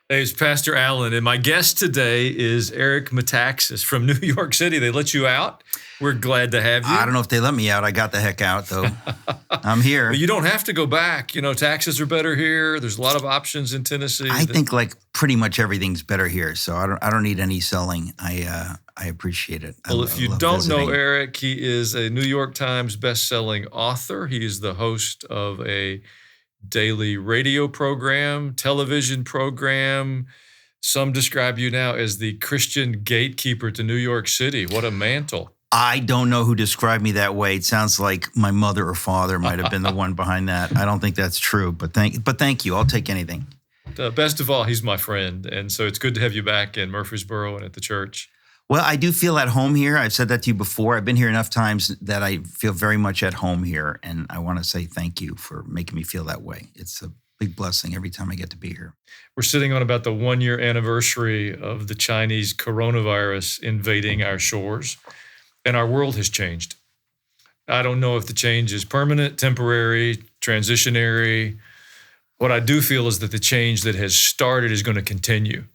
Hey, it's Pastor Allen, and my guest today is Eric Metaxas from New York City. They let you out. We're glad to have you. I don't know if they let me out. I got the heck out, though. I'm here. Well, you don't have to go back. You know, taxes are better here. There's a lot of options in Tennessee. I think like pretty much everything's better here, so I don't need any selling. I appreciate it. Well, if you don't know Eric, he is a New York Times best-selling author. He is the host of a daily radio program, television program. Some describe you now as the Christian gatekeeper to New York City. What a mantle. I don't know who described me that way. It sounds like my mother or father might have been the one behind that. I don't think that's true, but thank you. I'll take anything. Best of all, he's my friend, and so it's good to have you back in Murfreesboro and at the church. Well, I do feel at home here. I've said that to you before. I've been here enough times that I feel very much at home here, and I want to say thank you for making me feel that way. It's a big blessing every time I get to be here. We're sitting on about the 1-year anniversary of the Chinese coronavirus invading our shores, and our world has changed. I don't know if the change is permanent, temporary, transitionary. What I do feel is that the change that has started is going to continue.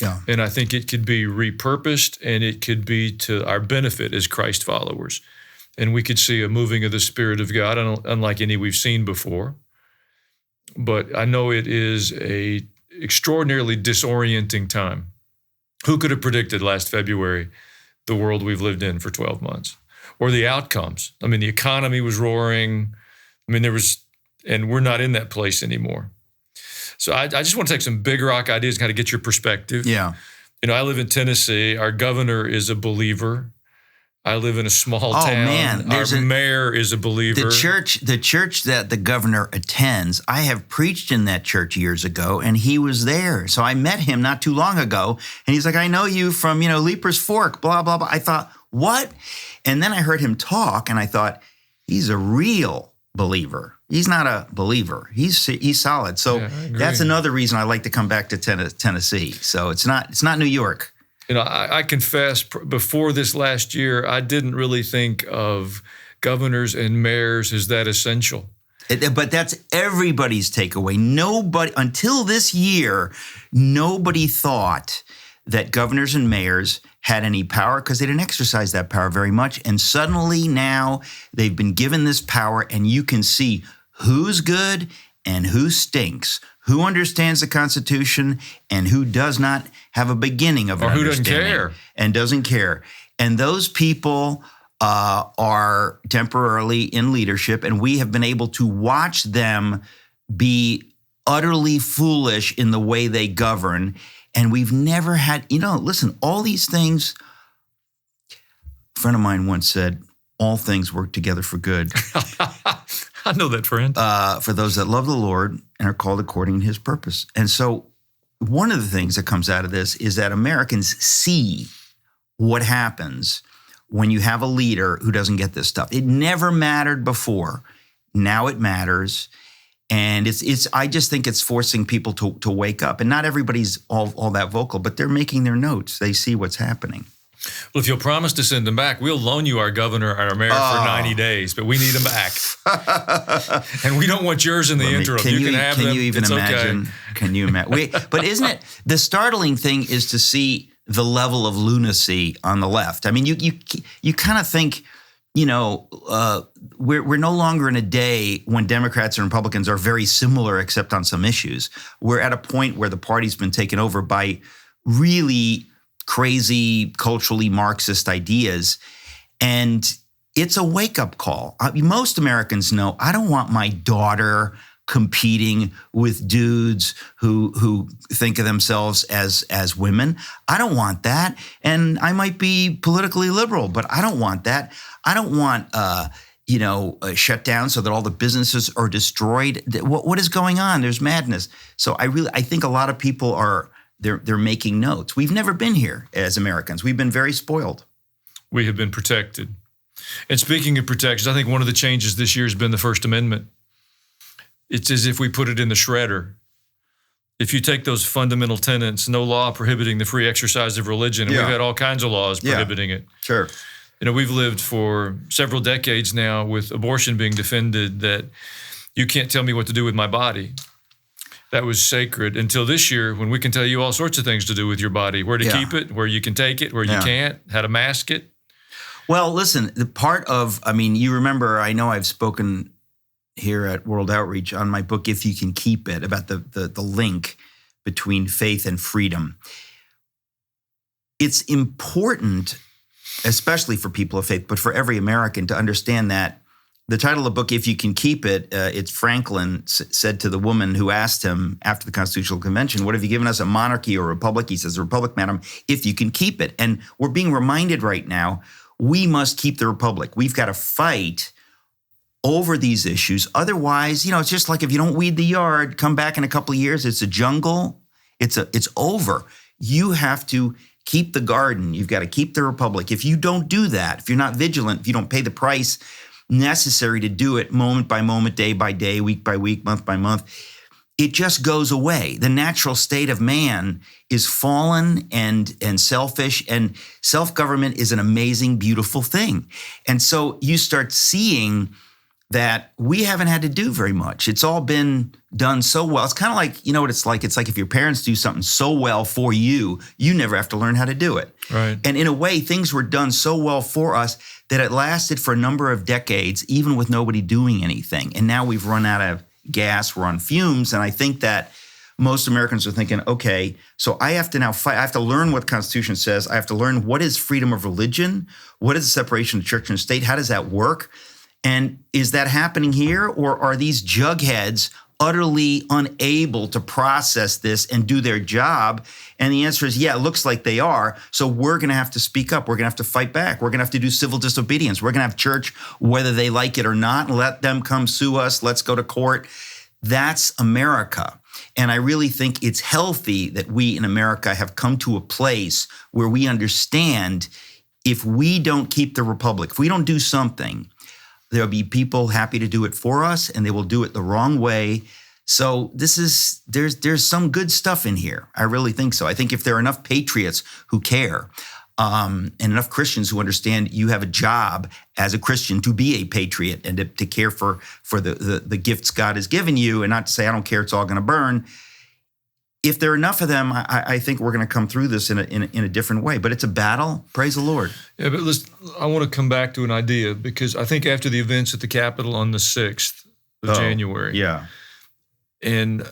Yeah. And I think it could be repurposed, and it could be to our benefit as Christ followers. And we could see a moving of the Spirit of God, unlike any we've seen before. But I know it is a extraordinarily disorienting time. Who could have predicted last February the world we've lived in for 12 months? Or the outcomes? I mean, the economy was roaring. I mean, and we're not in that place anymore. So I just want to take some big rock ideas and kind of get your perspective. Yeah. You know, I live in Tennessee. Our governor is a believer. I live in a small town. Man. Our mayor is a believer. The church that the governor attends, I have preached in that church years ago, and he was there. So I met him not too long ago, and he's like, I know you from, Leaper's Fork, blah, blah, blah. I thought, what? And then I heard him talk, and I thought, he's a real believer. He's not a believer. He's solid. So that's another reason I like to come back to Tennessee. So it's not New York. You know, I confess, before this last year, I didn't really think of governors and mayors as that essential. But that's everybody's takeaway. Nobody, until this year, nobody thought that governors and mayors had any power because they didn't exercise that power very much. And suddenly now they've been given this power, and you can see who's good and who stinks, who understands the Constitution and who does not have a beginning of an understanding. Or who doesn't care. And doesn't care. And those people are temporarily in leadership, and we have been able to watch them be utterly foolish in the way they govern. And we've never had, listen, all these things, a friend of mine once said, all things work together for good. I know that friend. For those that love the Lord and are called according to his purpose. And so one of the things that comes out of this is that Americans see what happens when you have a leader who doesn't get this stuff. It never mattered before. Now it matters. And I just think it's forcing people to wake up. And not everybody's all that vocal, but they're making their notes. They see what's happening. Well, if you'll promise to send them back, we'll loan you our governor and our mayor for 90 days, but we need them back. And we don't want yours in the interim. You can have them. Can you even imagine? Okay. Can you imagine? But isn't it, the startling thing is to see the level of lunacy on the left. I mean, you kind of think, we're no longer in a day when Democrats and Republicans are very similar except on some issues. We're at a point where the party's been taken over by really crazy, culturally Marxist ideas. And it's a wake-up call. Most Americans know, I don't want my daughter competing with dudes who think of themselves as women. I don't want that. And I might be politically liberal, but I don't want that. I don't want shut down so that all the businesses are destroyed. What is going on? There's madness. So I think a lot of people they're making notes. We've never been here as Americans. We've been very spoiled. We have been protected. And speaking of protections, I think one of the changes this year has been the First Amendment. It's as if we put it in the shredder. If you take those fundamental tenets, no law prohibiting the free exercise of religion, and we've had all kinds of laws prohibiting it. Sure. We've lived for several decades now with abortion being defended, that you can't tell me what to do with my body. that was sacred until this year when we can tell you all sorts of things to do with your body, where to keep it, where you can take it, where you can't, how to mask it. Well, listen, the part of, you remember, I know I've spoken here at World Outreach on my book, If You Can Keep It, about the link between faith and freedom. It's important, especially for people of faith, but for every American to understand that the title of the book, If You Can Keep It, it's Franklin said to the woman who asked him after the Constitutional Convention, what have you given us, a monarchy or a republic? He says, a republic, madam, if you can keep it. And we're being reminded right now, we must keep the republic. We've got to fight over these issues. Otherwise, it's just like if you don't weed the yard, come back in a couple of years, it's a jungle. It's over. You have to keep the garden. You've got to keep the republic. If you don't do that, if you're not vigilant, if you don't pay the price necessary to do it moment by moment, day by day, week by week, month by month, it just goes away. The natural state of man is fallen and selfish, and self-government is an amazing, beautiful thing. And so you start seeing that we haven't had to do very much. It's all been done so well. It's kind of like, what it's like? It's like if your parents do something so well for you, you never have to learn how to do it. Right. And in a way, things were done so well for us that it lasted for a number of decades, even with nobody doing anything. And now we've run out of gas, we're on fumes. And I think that most Americans are thinking, okay, so I have to now fight. I have to learn what the Constitution says. I have to learn what is freedom of religion? What is the separation of church and state? How does that work? And is that happening here, or are these jugheads utterly unable to process this and do their job? And the answer is, yeah, it looks like they are. So we're going to have to speak up. We're going to have to fight back. We're going to have to do civil disobedience. We're going to have church, whether they like it or not, let them come sue us. Let's go to court. That's America. And I really think it's healthy that we in America have come to a place where we understand if we don't keep the republic, if we don't do something, there'll be people happy to do it for us, and they will do it the wrong way. So there's some good stuff in here. I really think so. I think if there are enough patriots who care, and enough Christians who understand you have a job as a Christian to be a patriot and to care for the gifts God has given you, and not to say, I don't care, it's all going to burn. If there are enough of them, I think we're going to come through this in a different way. But it's a battle. Praise the Lord. Yeah, but I want to come back to an idea, because I think after the events at the Capitol on the 6th of January, and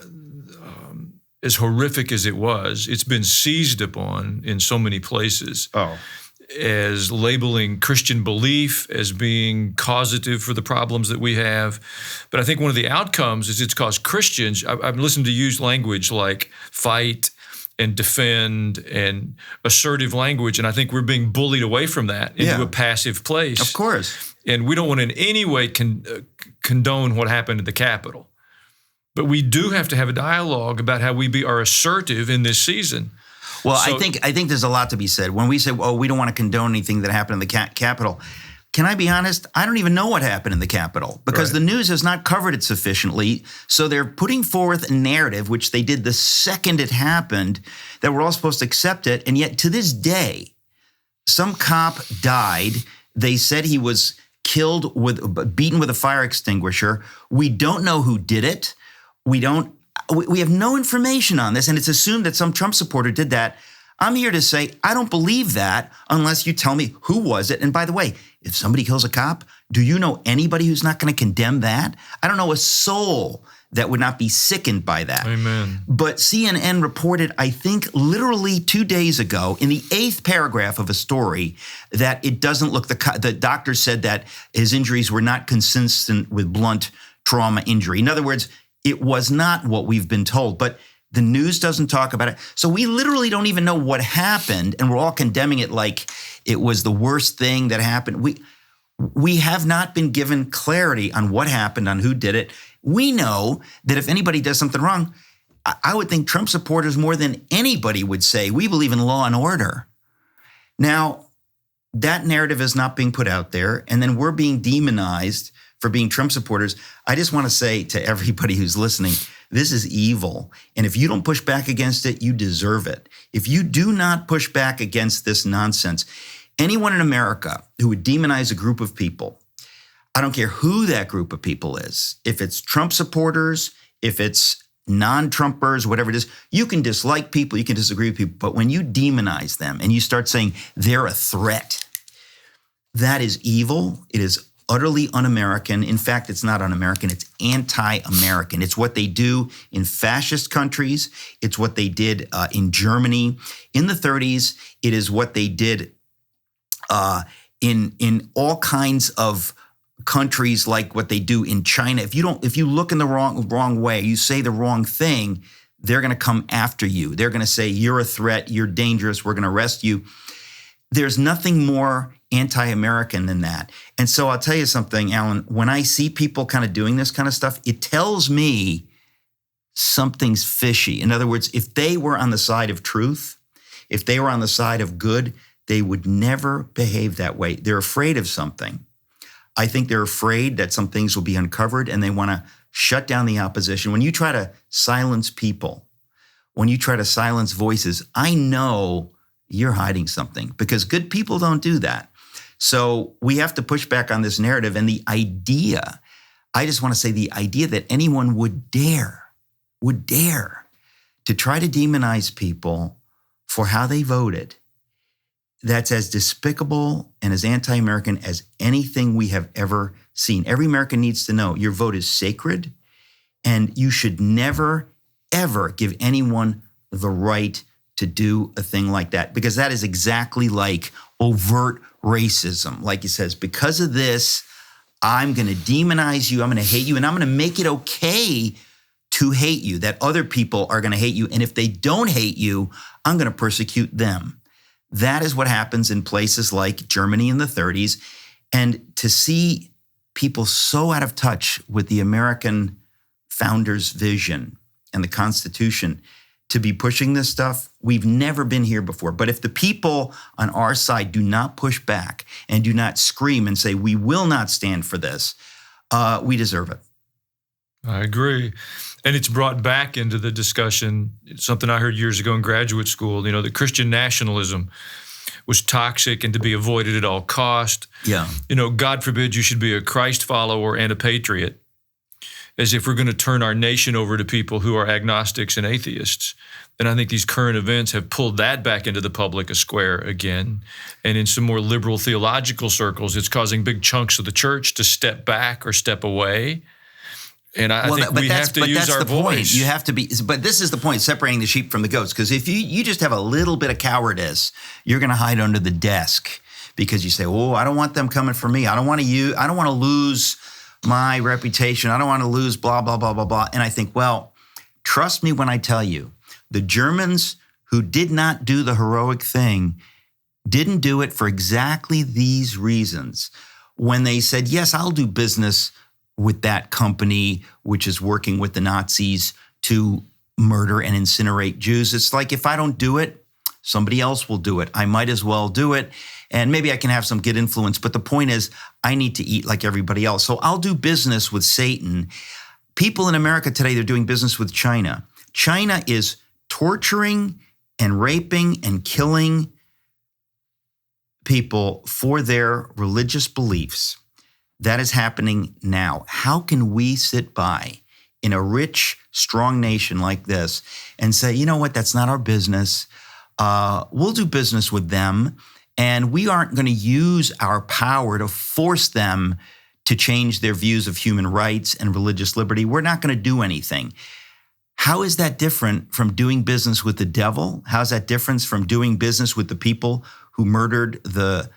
as horrific as it was, it's been seized upon in so many places as labeling Christian belief as being causative for the problems that we have. But I think one of the outcomes is it's caused Christians, I've listened to use language like fight and defend and assertive language, and I think we're being bullied away from that into a passive place. Of course. And we don't want to in any way condone what happened at the Capitol. But we do have to have a dialogue about how we are assertive in this season. Well, so, I think there's a lot to be said. When we say, we don't want to condone anything that happened in the Capitol, can I be honest? I don't even know what happened in the Capitol, because the news has not covered it sufficiently. So they're putting forth a narrative, which they did the second it happened, that we're all supposed to accept it. And yet to this day, some cop died. They said he was beaten with a fire extinguisher. We don't know who did it. We have no information on this, and it's assumed that some Trump supporter did that. I'm here to say I don't believe that unless you tell me who was it. And by the way, if somebody kills a cop, do you know anybody who's not going to condemn that? I don't know a soul that would not be sickened by that. Amen. But CNN reported, I think literally 2 days ago, in the 8th paragraph of a story, that it doesn't look, the doctor said that his injuries were not consistent with blunt trauma injury. In other words, it was not what we've been told, but the news doesn't talk about it. So we literally don't even know what happened, and we're all condemning it like it was the worst thing that happened. We have not been given clarity on what happened, on who did it. We know that if anybody does something wrong, I would think Trump supporters more than anybody would say, we believe in law and order. Now, that narrative is not being put out there, and then we're being demonized for being Trump supporters. I just want to say to everybody who's listening, this is evil. And if you don't push back against it, you deserve it. If you do not push back against this nonsense, anyone in America who would demonize a group of people, I don't care who that group of people is, if it's Trump supporters, if it's non-Trumpers, whatever it is. You can dislike people, you can disagree with people, but when you demonize them and you start saying they're a threat, that is evil. It is utterly un-American. In fact, it's not un-American, it's anti-American. It's what they do in fascist countries. It's what they did in Germany in the 30s. It is what they did in all kinds of countries, like what they do in China. If you look in the wrong way, you say the wrong thing, they're going to come after you. They're going to say, you're a threat, you're dangerous, we're going to arrest you. There's nothing more anti-American than that. And so I'll tell you something, Alan, when I see people kind of doing this kind of stuff, it tells me something's fishy. In other words, if they were on the side of truth, if they were on the side of good, they would never behave that way. They're afraid of something. I think they're afraid that some things will be uncovered and they want to shut down the opposition. When you try to silence people, when you try to silence voices, I know you're hiding something, because good people don't do that. So we have to push back on this narrative. And the idea, I just want to say the idea that anyone would dare to try to demonize people for how they voted, that's as despicable and as anti-American as anything we have ever seen. Every American needs to know your vote is sacred, and you should never, ever give anyone the right to do a thing like that, because that is exactly like overt racism. Like he says, because of this, I'm going to demonize you, I'm going to hate you, and I'm going to make it okay to hate you, that other people are going to hate you. And if they don't hate you, I'm going to persecute them. That is what happens in places like Germany in the 30s. And to see people so out of touch with the American founders' vision and the Constitution to be pushing this stuff, we've never been here before. But if the people on our side do not push back and do not scream and say, we will not stand for this, we deserve it. I agree. And it's brought back into the discussion, something I heard years ago in graduate school, that Christian nationalism was toxic and to be avoided at all cost. Yeah. God forbid you should be a Christ follower and a patriot, as if we're going to turn our nation over to people who are agnostics and atheists. And I think these current events have pulled that back into the public square again. And in some more liberal theological circles, it's causing big chunks of the church to step back or step away. And I think we have to use our voice. Point. You have to be, but this is the point, separating the sheep from the goats. Because if you just have a little bit of cowardice, you're going to hide under the desk because you say, "Oh, I don't want them coming for me. I don't want to lose my reputation. I don't want to lose blah blah blah blah blah." And I think, well, trust me when I tell you, the Germans who did not do the heroic thing didn't do it for exactly these reasons. When they said, "Yes, I'll do business with that company which is working with the Nazis to murder and incinerate Jews." It's like, if I don't do it, somebody else will do it. I might as well do it. And maybe I can have some good influence. But the point is, I need to eat like everybody else. So I'll do business with Satan. People in America today, they're doing business with China. China is torturing and raping and killing people for their religious beliefs. That is happening now. How can we sit by in a rich, strong nation like this and say, you know what, that's not our business. We'll do business with them, and we aren't going to use our power to force them to change their views of human rights and religious liberty. We're not going to do anything. How is that different from doing business with the devil? How is that different from doing business with the people who murdered the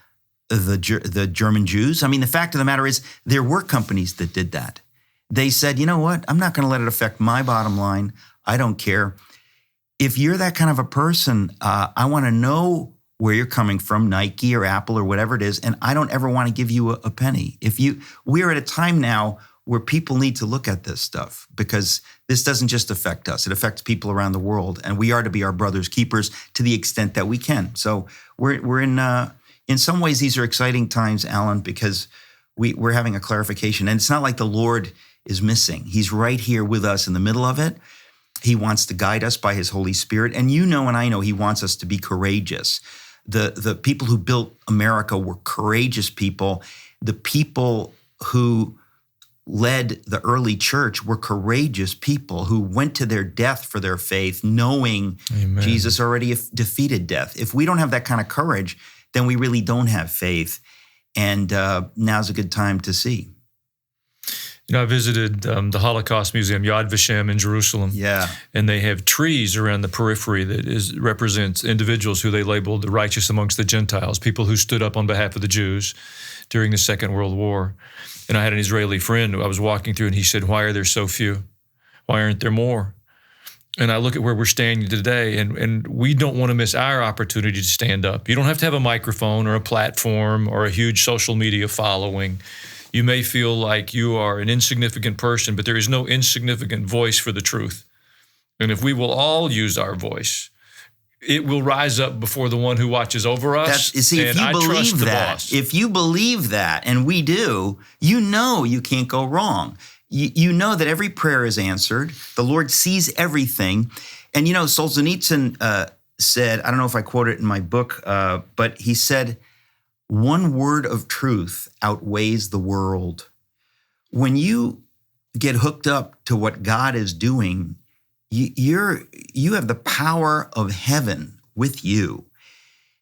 German Jews? I mean, the fact of the matter is, there were companies that did that. They said, you know what? I'm not going to let it affect my bottom line. I don't care. If you're that kind of a person, I want to know where you're coming from, Nike or Apple or whatever it is, and I don't ever want to give you a penny. We're at a time now where people need to look at this stuff, because this doesn't just affect us. It affects people around the world, and we are to be our brother's keepers to the extent that we can. So we're in some ways, these are exciting times, Alan, because we're having a clarification. And it's not like the Lord is missing. He's right here with us in the middle of it. He wants to guide us by his Holy Spirit. And you know and I know he wants us to be courageous. The people who built America were courageous people. The people who led the early church were courageous people who went to their death for their faith, knowing Amen. Jesus already defeated death. If we don't have that kind of courage, then we really don't have faith. And now's a good time to see. I visited the Holocaust Museum, Yad Vashem in Jerusalem. Yeah. And they have trees around the periphery that represents individuals who they labeled the righteous amongst the Gentiles, people who stood up on behalf of the Jews during the Second World War. And I had an Israeli friend who I was walking through, and he said, "Why are there so few? Why aren't there more?" And I look at where we're standing today, and we don't want to miss our opportunity to stand up. You don't have to have a microphone or a platform or a huge social media following. You may feel like you are an insignificant person, but there is no insignificant voice for the truth. And if we will all use our voice, it will rise up before the one who watches over us. If you believe that, if you believe that, and we do, you know you can't go wrong. You know that every prayer is answered. The Lord sees everything. And Solzhenitsyn said, I don't know if I quote it in my book, but he said, "One word of truth outweighs the world." When you get hooked up to what God is doing, you have the power of heaven with you.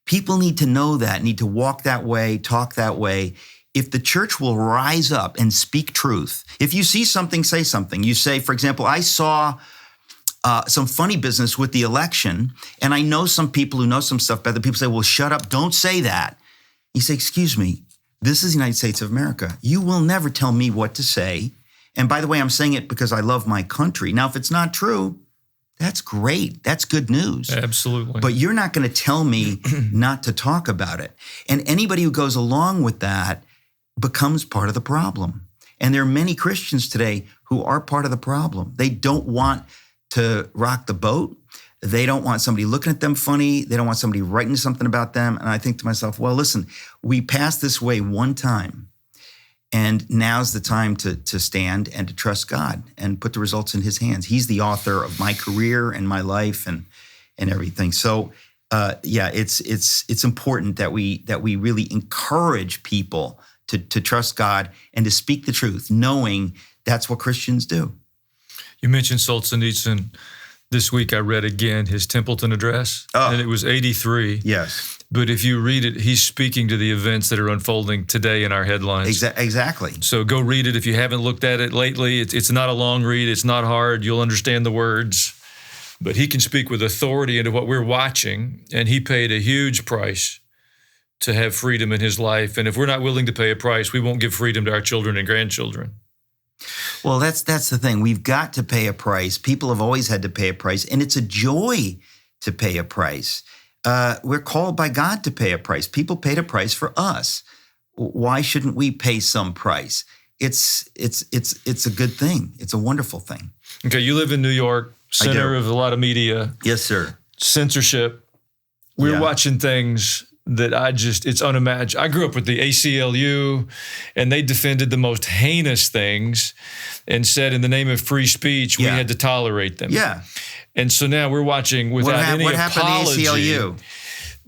People need to know that, need to walk that way, talk that way. If the church will rise up and speak truth, if you see something, say something. You say, for example, I saw some funny business with the election, and I know some people who know some stuff better. People say, "Well, shut up, don't say that." You say, "Excuse me, this is the United States of America. You will never tell me what to say. And by the way, I'm saying it because I love my country." Now, if it's not true, that's great. That's good news. Absolutely. But you're not going to tell me not to talk about it. And anybody who goes along with that becomes part of the problem. And there are many Christians today who are part of the problem. They don't want to rock the boat. They don't want somebody looking at them funny. They don't want somebody writing something about them. And I think to myself, well, listen, we passed this way one time, and now's the time to stand and to trust God and put the results in his hands. He's the author of my career and my life and everything. So it's important that we really encourage people to trust God and to speak the truth, knowing that's what Christians do. You mentioned Solzhenitsyn. This week I read again his Templeton address, and it was 83. Yes. But if you read it, he's speaking to the events that are unfolding today in our headlines. Exactly. So go read it if you haven't looked at it lately. It's not a long read. It's not hard. You'll understand the words. But he can speak with authority into what we're watching, and he paid a huge price to have freedom in his life. And if we're not willing to pay a price, we won't give freedom to our children and grandchildren. Well, that's the thing. We've got to pay a price. People have always had to pay a price, and it's a joy to pay a price. We're called by God to pay a price. People paid a price for us. Why shouldn't we pay some price? It's a good thing. It's a wonderful thing. Okay, you live in New York, center of a lot of media. Yes, sir. Censorship. We're watching things that it's unimaginable. I grew up with the ACLU, and they defended the most heinous things and said in the name of free speech, we had to tolerate them. Yeah. And so now we're watching without any apology. What happened to the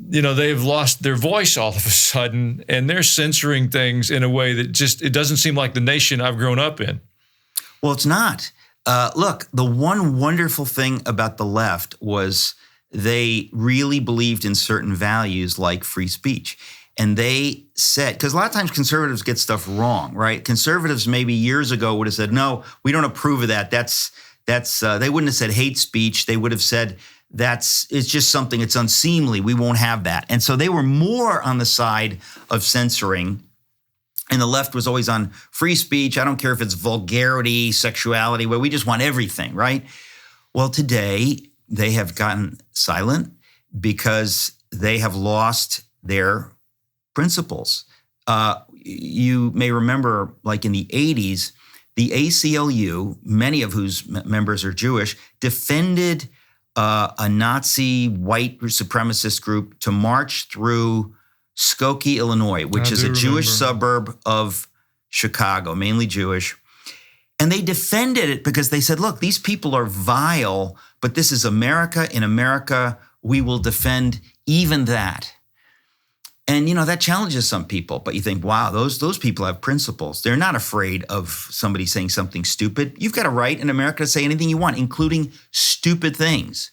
ACLU? They've lost their voice all of a sudden, and they're censoring things in a way that it doesn't seem like the nation I've grown up in. Well, it's not. Look, the one wonderful thing about the left was they really believed in certain values like free speech. And they said, because a lot of times conservatives get stuff wrong, right? Conservatives maybe years ago would have said, no, we don't approve of that. They wouldn't have said hate speech. They would have said it's just something, it's unseemly. We won't have that. And so they were more on the side of censoring. And the left was always on free speech. I don't care if it's vulgarity, sexuality, where we just want everything, right? Well, today they have gotten silent because they have lost their principles. You may remember, like in the 80s, the ACLU, many of whose members are Jewish, defended a Nazi white supremacist group to march through Skokie, Illinois, which is a Jewish suburb of Chicago, mainly Jewish. And they defended it because they said, look, these people are vile, but this is America. In America, we will defend even that. And, that challenges some people. But you think, wow, those people have principles. They're not afraid of somebody saying something stupid. You've got a right in America to say anything you want, including stupid things.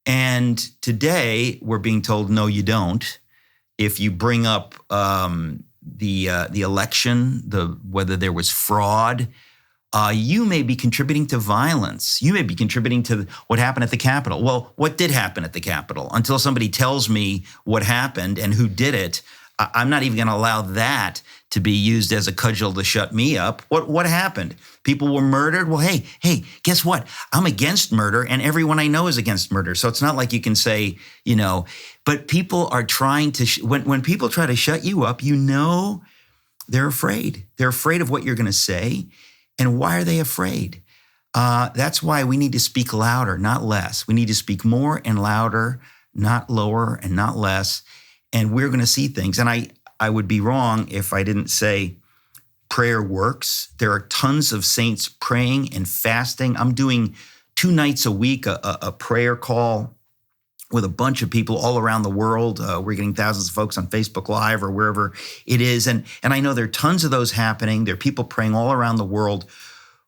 And today we're being told, no, you don't. If you bring up the election, whether there was fraud, you may be contributing to violence. You may be contributing to what happened at the Capitol. Well, what did happen at the Capitol? Until somebody tells me what happened and who did it, I'm not even going to allow that to be used as a cudgel to shut me up. What happened? People were murdered? Well, hey, guess what? I'm against murder, and everyone I know is against murder. So it's not like you can say, but people are trying to, when people try to shut you up, they're afraid. They're afraid of what you're going to say. And why are they afraid? That's why we need to speak louder, not less. We need to speak more and louder, not lower and not less. And we're going to see things. And I would be wrong if I didn't say prayer works. There are tons of saints praying and fasting. I'm doing 2 nights a week, a prayer call with a bunch of people all around the world. We're getting thousands of folks on Facebook Live or wherever it is. And I know there are tons of those happening. There are people praying all around the world.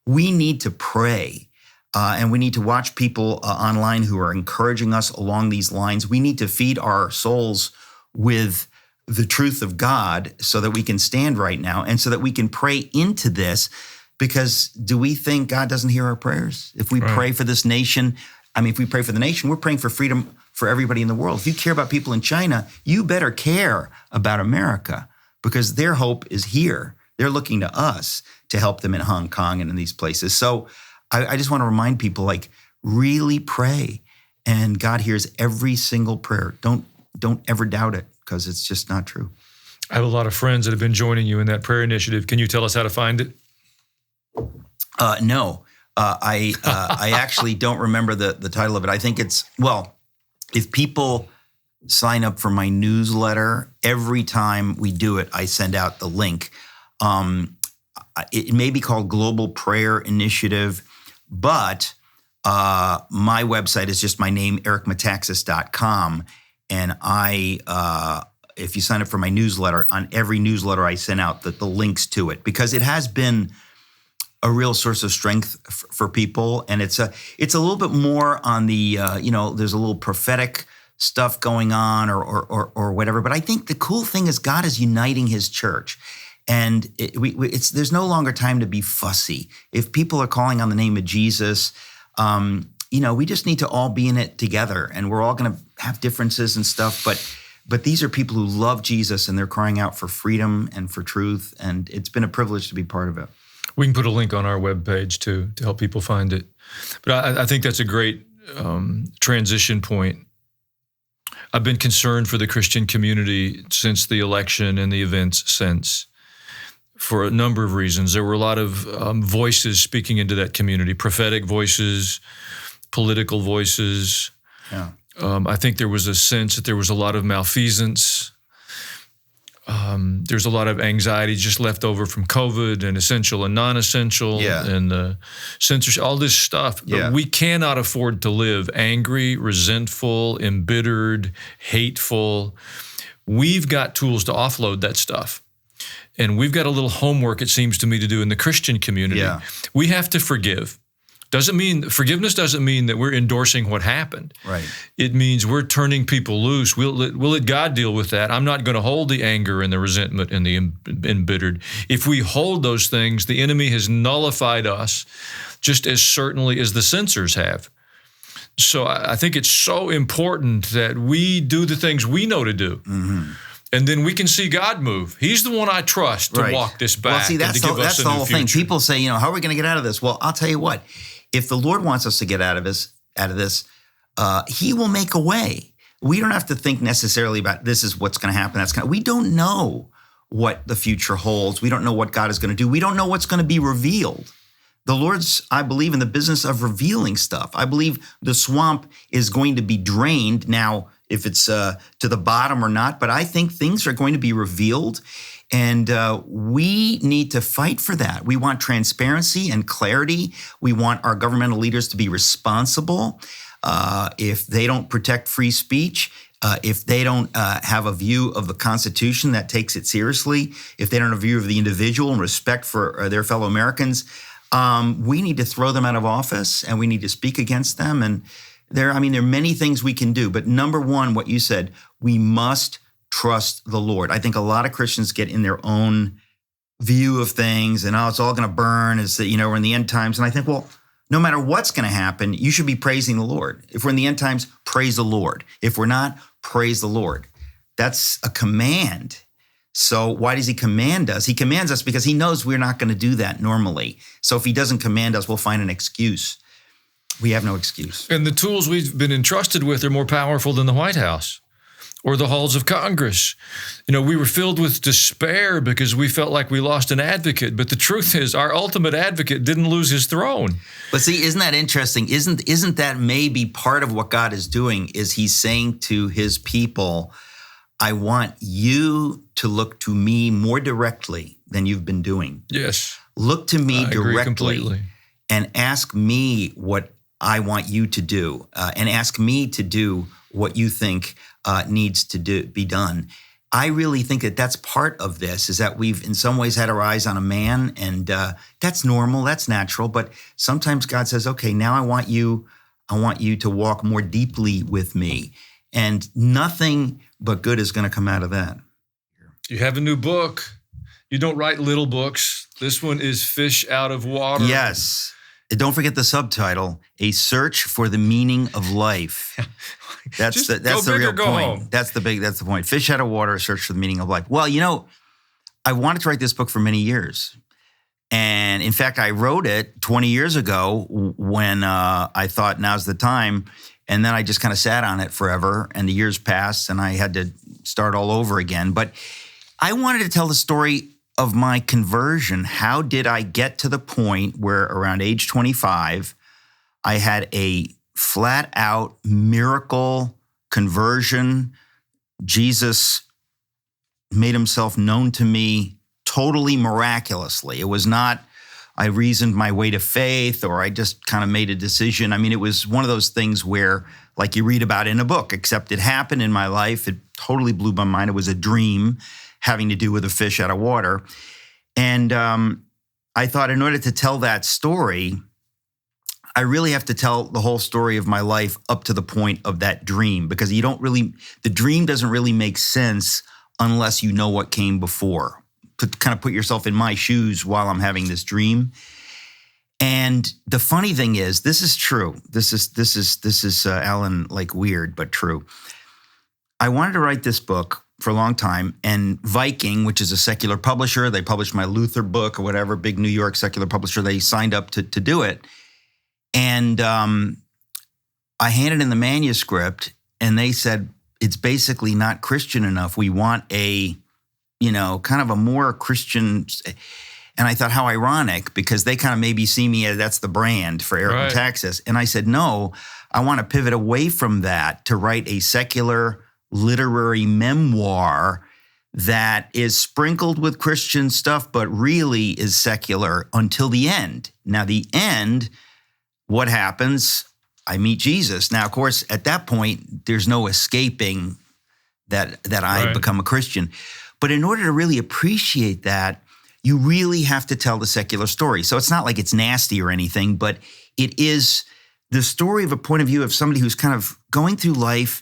We need to pray. And we need to watch people online who are encouraging us along these lines. We need to feed our souls with the truth of God so that we can stand right now and so that we can pray into this. Because do we think God doesn't hear our prayers? If we pray for this nation, if we pray for the nation, we're praying for freedom for everybody in the world. If you care about people in China, you better care about America because their hope is here. They're looking to us to help them in Hong Kong and in these places. So I just want to remind people, really pray. And God hears every single prayer. Don't ever doubt it because it's just not true. I have a lot of friends that have been joining you in that prayer initiative. Can you tell us how to find it? No. I actually don't remember the title of it. I think it's, if people sign up for my newsletter, every time we do it, I send out the link. It may be called Global Prayer Initiative, but my website is just my name, ericmetaxas.com. And if you sign up for my newsletter, on every newsletter I send out the links to it, because it has been a real source of strength for people. And it's a little bit more on the, there's a little prophetic stuff going on or whatever. But I think the cool thing is God is uniting his church. And there's no longer time to be fussy. If people are calling on the name of Jesus, we just need to all be in it together. And we're all going to have differences and stuff. But these are people who love Jesus and they're crying out for freedom and for truth. And it's been a privilege to be part of it. We can put a link on our webpage to help people find it. But I think that's a great transition point. I've been concerned for the Christian community since the election and the events since, for a number of reasons. There were a lot of voices speaking into that community, prophetic voices, political voices. Yeah. I think there was a sense that there was a lot of malfeasance. There's a lot of anxiety just left over from COVID and essential and non-essential and censorship, all this stuff. But we cannot afford to live angry, resentful, embittered, hateful. We've got tools to offload that stuff. And we've got a little homework, it seems to me, to do in the Christian community. Yeah. We have to forgive. Forgiveness doesn't mean that we're endorsing what happened. Right. It means we're turning people loose. We'll let God deal with that. I'm not going to hold the anger and the resentment and the embittered. If we hold those things, the enemy has nullified us just as certainly as the censors have. So I think it's so important that we do the things we know to do. Mm-hmm. And then we can see God move. He's the one I trust to walk this back. Well, see, that's the whole thing. People say, how are we going to get out of this? Well, I'll tell you what. If the Lord wants us to get out of this, he will make a way. We don't have to think necessarily about this is what's going to happen. We don't know what the future holds. We don't know what God is going to do. We don't know what's going to be revealed. The Lord's, I believe, in the business of revealing stuff. I believe the swamp is going to be drained now, if it's to the bottom or not. But I think things are going to be revealed. And we need to fight for that. We want transparency and clarity. We want our governmental leaders to be responsible. If they don't protect free speech, if they don't have a view of the Constitution that takes it seriously, if they don't have a view of the individual and respect for their fellow Americans, we need to throw them out of office and we need to speak against them. And there are many things we can do. But number one, what you said, we must trust the Lord. I think a lot of Christians get in their own view of things and, it's all going to burn. It's that, we're in the end times. And I think, well, no matter what's going to happen, you should be praising the Lord. If we're in the end times, praise the Lord. If we're not, praise the Lord. That's a command. So why does he command us? He commands us because he knows we're not going to do that normally. So if he doesn't command us, we'll find an excuse. We have no excuse. And the tools we've been entrusted with are more powerful than the White House or the halls of Congress. We were filled with despair because we felt like we lost an advocate. But the truth is, our ultimate advocate didn't lose his throne. But see, isn't that interesting? Isn't that maybe part of what God is doing? Is he's saying to his people, I want you to look to me more directly than you've been doing. Yes. Look to me directly completely. And ask me what I want you to do, and ask me to do what you think needs to be done. I really think that that's part of this, is that we've in some ways had our eyes on a man, and that's normal, that's natural. But sometimes God says, okay, now I want you to walk more deeply with me, and nothing but good is going to come out of that. You have a new book. You don't write little books. This one is Fish Out of Water. Yes. Don't forget the subtitle, A Search for the Meaning of Life. That's the real point. Home. That's the point. Fish out of water, a search for the meaning of life. Well, I wanted to write this book for many years. And in fact, I wrote it 20 years ago when I thought now's the time. And then I just kind of sat on it forever, and the years passed and I had to start all over again. But I wanted to tell the story of my conversion. How did I get to the point where around age 25, I had a flat out miracle conversion? Jesus made himself known to me totally miraculously. It was not, I reasoned my way to faith, or I just kind of made a decision. It was one of those things where, like you read about in a book, except it happened in my life. It totally blew my mind. It was a dream having to do with a fish out of water. And I thought, in order to tell that story, I really have to tell the whole story of my life up to the point of that dream, because the dream doesn't really make sense unless you know what came before. To kind of put yourself in my shoes while I'm having this dream. And the funny thing is, this is true. This is Alan, like weird, but true. I wanted to write this book for a long time, and Viking, which is a secular publisher, they published my Luther book or whatever, big New York secular publisher, they signed up to do it. And I handed in the manuscript, and they said, it's basically not Christian enough. We want a, kind of a more Christian. And I thought, how ironic, because they kind of maybe see me as that's the brand for Eric Metaxas. And I said, no, I want to pivot away from that to write a secular literary memoir that is sprinkled with Christian stuff, but really is secular until the end. Now, the end, what happens? I meet Jesus. Now, of course, at that point, there's no escaping that I become a Christian. But in order to really appreciate that, you really have to tell the secular story. So it's not like it's nasty or anything, but it is the story of a point of view of somebody who's kind of going through life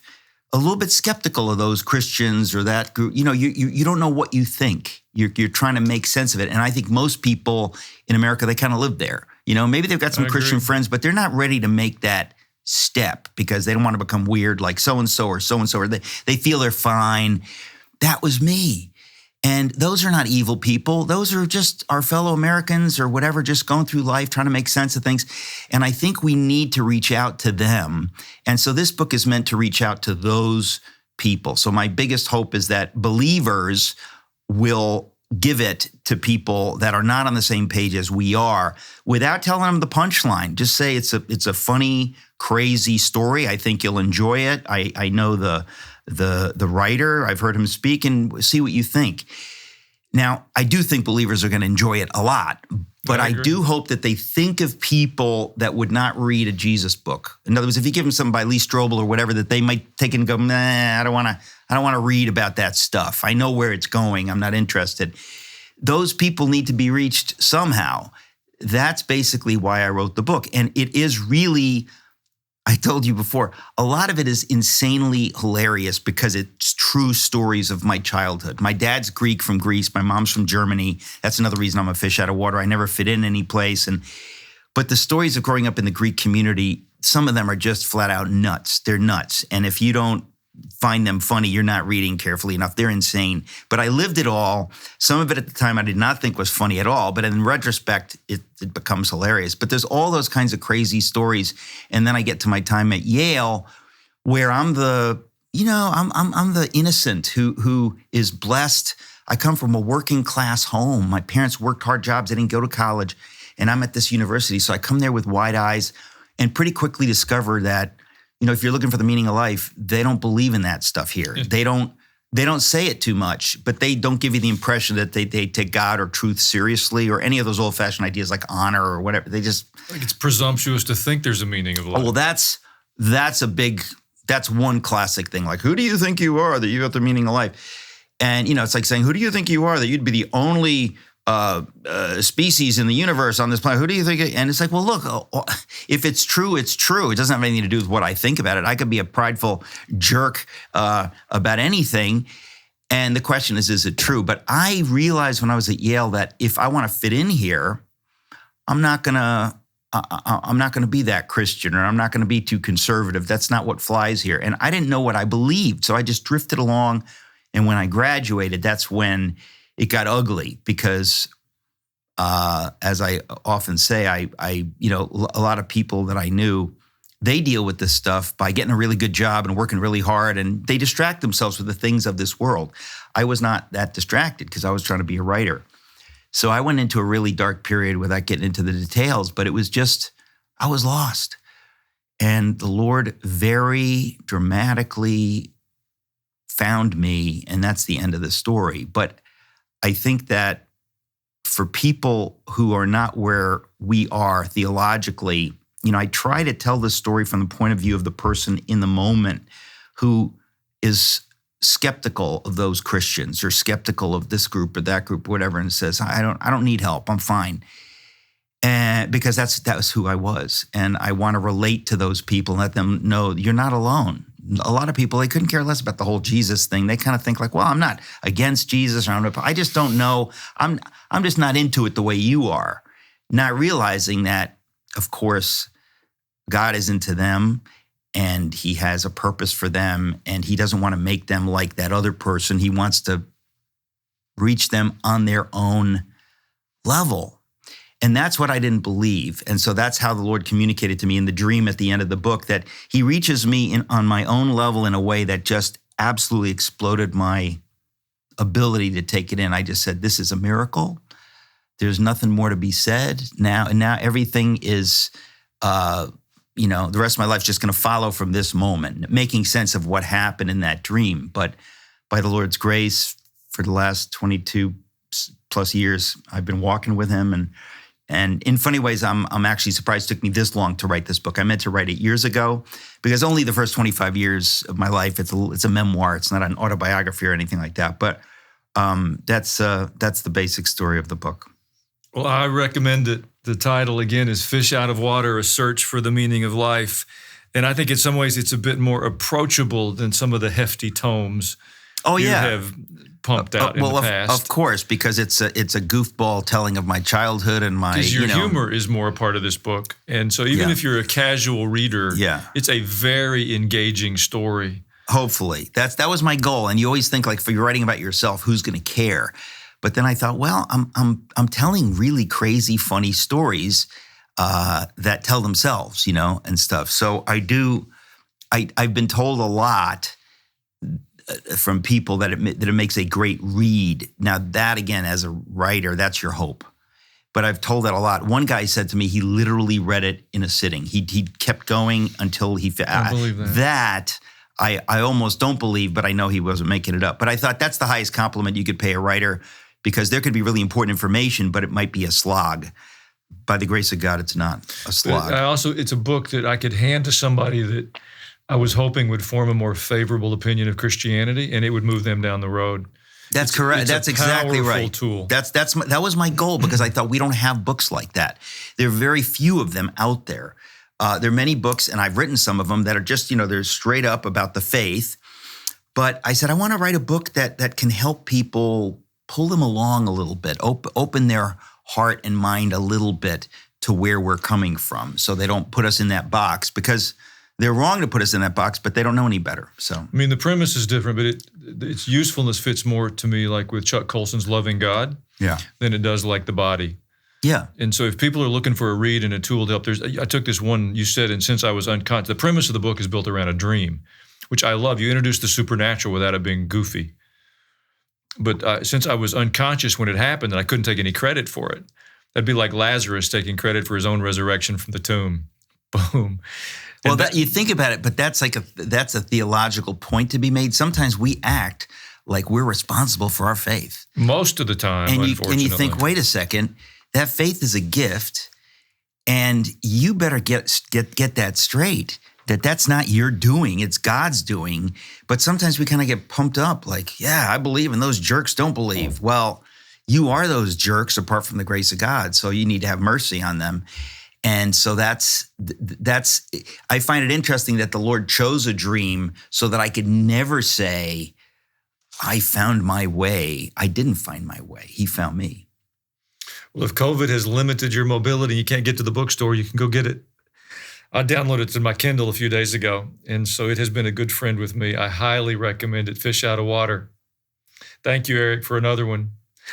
a little bit skeptical of those Christians or that group. You don't know what you think. You're trying to make sense of it. And I think most people in America, they kind of live there. Maybe they've got some Christian friends, but they're not ready to make that step because they don't want to become weird like so-and-so, or they feel they're fine. That was me. And those are not evil people. Those are just our fellow Americans or whatever, just going through life, trying to make sense of things. And I think we need to reach out to them. And so this book is meant to reach out to those people. So my biggest hope is that believers will give it to people that are not on the same page as we are without telling them the punchline. Just say it's a funny, crazy story. I think you'll enjoy it. I know the writer. I've heard him speak, and see what you think. Now, I do think believers are going to enjoy it a lot, But I agree. do hope that they think of people that would not read a Jesus book. In other words, if you give them something by Lee Strobel or whatever, that they might take it and go, nah, I don't want to read about that stuff. I know where it's going. I'm not interested. Those people need to be reached somehow. That's basically why I wrote the book. And it is really, I told you before, a lot of it is insanely hilarious because it's true stories of my childhood. My dad's Greek from Greece. My mom's from Germany. That's another reason I'm a fish out of water. I never fit in any place. But the stories of growing up in the Greek community, some of them are just flat out nuts. They're nuts. And if you don't find them funny, you're not reading carefully enough. They're insane. But I lived it all. Some of it at the time I did not think was funny at all. But in retrospect, it becomes hilarious. But there's all those kinds of crazy stories. And then I get to my time at Yale, where I'm the innocent who is blessed. I come from a working class home. My parents worked hard jobs. They didn't go to college. And I'm at this university. So I come there with wide eyes and pretty quickly discover that, if you're looking for the meaning of life, they don't believe in that stuff here. They don't say it too much, but they don't give you the impression that they take God or truth seriously or any of those old-fashioned ideas like honor or whatever. They just like it's presumptuous to think there's a meaning of life. Oh, well, that's one classic thing. Like, who do you think you are that you got the meaning of life? And it's like saying, who do you think you are that you'd be the only species in the universe on this planet? Who do you think? And it's like, well, look, if it's true, it's true. It doesn't have anything to do with what I think about it. I could be a prideful jerk about anything. And the question is it true? But I realized when I was at Yale that if I want to fit in here, I'm not gonna be that Christian, or I'm not gonna be too conservative. That's not what flies here. And I didn't know what I believed, so I just drifted along. And when I graduated, that's when it got ugly because, as I often say, a lot of people that I knew, they deal with this stuff by getting a really good job and working really hard, and they distract themselves with the things of this world. I was not that distracted because I was trying to be a writer. So I went into a really dark period without getting into the details, but it was just, I was lost. And the Lord very dramatically found me, and that's the end of the story. But I think that for people who are not where we are theologically, I try to tell this story from the point of view of the person in the moment who is skeptical of those Christians or skeptical of this group or that group, or whatever, and says, I don't need help. I'm fine. And because that was who I was. And I want to relate to those people and let them know you're not alone. A lot of people, they couldn't care less about the whole Jesus thing. They kind of think like, well, I'm not against Jesus. I just don't know. I'm just not into it the way you are. Not realizing that, of course, God is into them and he has a purpose for them, and he doesn't want to make them like that other person. He wants to reach them on their own level. And that's what I didn't believe. And so that's how the Lord communicated to me in the dream at the end of the book, that he reaches me on my own level in a way that just absolutely exploded my ability to take it in. I just said, this is a miracle. There's nothing more to be said now. And now everything is, the rest of my life is just going to follow from this moment, making sense of what happened in that dream. But by the Lord's grace, for the last 22 plus years, I've been walking with him. And in funny ways, I'm actually surprised it took me this long to write this book. I meant to write it years ago because only the first 25 years of my life, it's a memoir. It's not an autobiography or anything like that. But that's the basic story of the book. Well, I recommend it. The title, again, is Fish Out of Water, A Search for the Meaning of Life. And I think in some ways it's a bit more approachable than some of the hefty tomes you have pumped out in the past. Of course, because it's a goofball telling of my childhood and my, because your humor is more a part of this book. And so even if you're a casual reader, it's a very engaging story. Hopefully. That was my goal. And you always think, like, if you're writing about yourself, who's going to care? But then I thought, well, I'm telling really crazy, funny stories that tell themselves, and stuff. So I've been told a lot from people that it makes a great read. Now that, again, as a writer, that's your hope. But I've told that a lot. One guy said to me, he literally read it in a sitting. He kept going until he. I believe that. That I almost don't believe, but I know he wasn't making it up. But I thought that's the highest compliment you could pay a writer, because there could be really important information, but it might be a slog. by the grace of God, it's not a slog. It's a book that I could hand to somebody that I was hoping would form a more favorable opinion of Christianity, and it would move them down the road. That's correct. That's exactly right. Tool. That was my goal, because I thought we don't have books like that. There are very few of them out there. There are many books, and I've written some of them that are just, they're straight up about the faith. But I said, I want to write a book that can help people, pull them along a little bit, open their heart and mind a little bit to where we're coming from, so they don't put us in that box, because they're wrong to put us in that box, but they don't know any better. So, I mean, the premise is different, but its usefulness fits more to me like with Chuck Colson's Loving God than it does like The Body. Yeah. And so if people are looking for a read and a tool to help, I took this one you said, and since I was unconscious, the premise of the book is built around a dream, which I love. You introduce the supernatural without it being goofy. But since I was unconscious when it happened and I couldn't take any credit for it, that'd be like Lazarus taking credit for his own resurrection from the tomb. Boom. Well, you think about it, but that's a theological point to be made. Sometimes we act like we're responsible for our faith. Most of the time, unfortunately. And you think, wait a second, that faith is a gift, and you better get that straight, that that's not your doing, it's God's doing. But sometimes we kind of get pumped up like, yeah, I believe, and those jerks don't believe. Well, you are those jerks apart from the grace of God, so you need to have mercy on them. And so that's I find it interesting that the Lord chose a dream so that I could never say, I found my way. I didn't find my way. He found me. Well, if COVID has limited your mobility and you can't get to the bookstore, you can go get it. I downloaded it to my Kindle a few days ago, and so it has been a good friend with me. I highly recommend it, Fish Out of Water. Thank you, Eric, for another one.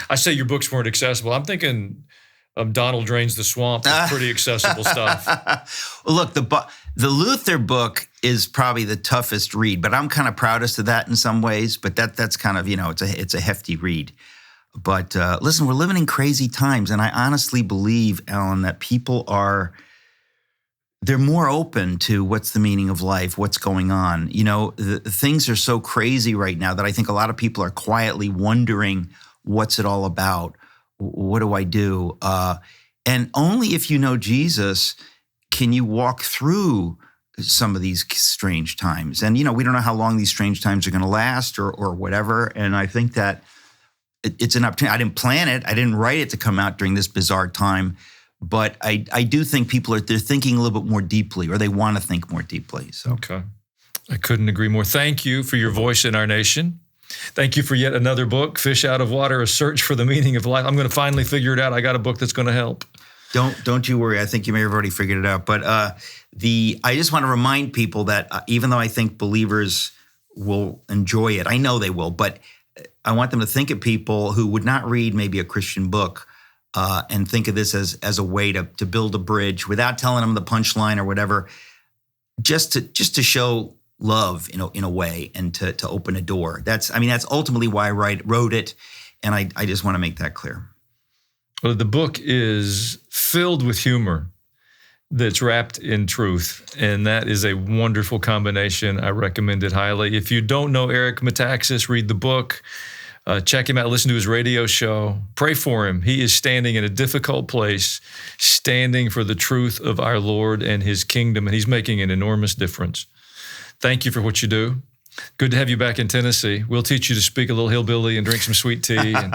I say your books weren't accessible. I'm thinking Donald Drains the Swamp is pretty accessible stuff. Well, look, the Luther book is probably the toughest read, but I'm kind of proudest of that in some ways. But that's kind of, it's a hefty read. But listen, we're living in crazy times, and I honestly believe, Alan, that people they're more open to what's the meaning of life, what's going on. The things are so crazy right now that I think a lot of people are quietly wondering, what's it all about? What do I do? And only if you know Jesus can you walk through some of these strange times. And, we don't know how long these strange times are going to last or whatever. And I think that it's an opportunity. I didn't plan it. I didn't write it to come out during this bizarre time. But I do think people they're thinking a little bit more deeply, or they want to think more deeply. So. Okay. I couldn't agree more. Thank you for your voice in our nation. Thank you for yet another book, Fish Out of Water, A Search for the Meaning of Life. I'm going to finally figure it out. I got a book that's going to help. Don't you worry. I think you may have already figured it out. But I just want to remind people that even though I think believers will enjoy it, I know they will, but I want them to think of people who would not read maybe a Christian book and think of this as a way to build a bridge without telling them the punchline or whatever, just to show love in a way and to open a door. That's ultimately why I wrote it, and I just want to make that clear. Well, the book is filled with humor that's wrapped in truth, and that is a wonderful combination. I recommend it highly. If you don't know Eric Metaxas, read the book. Check him out, listen to his radio show. Pray for him. He is standing in a difficult place, standing for the truth of our Lord and his kingdom, and he's making an enormous difference. Thank you for what you do. Good to have you back in Tennessee. We'll teach you to speak a little hillbilly and drink some sweet tea and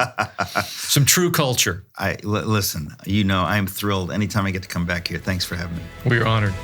some true culture. Listen, I'm thrilled anytime I get to come back here. Thanks for having me. We're honored.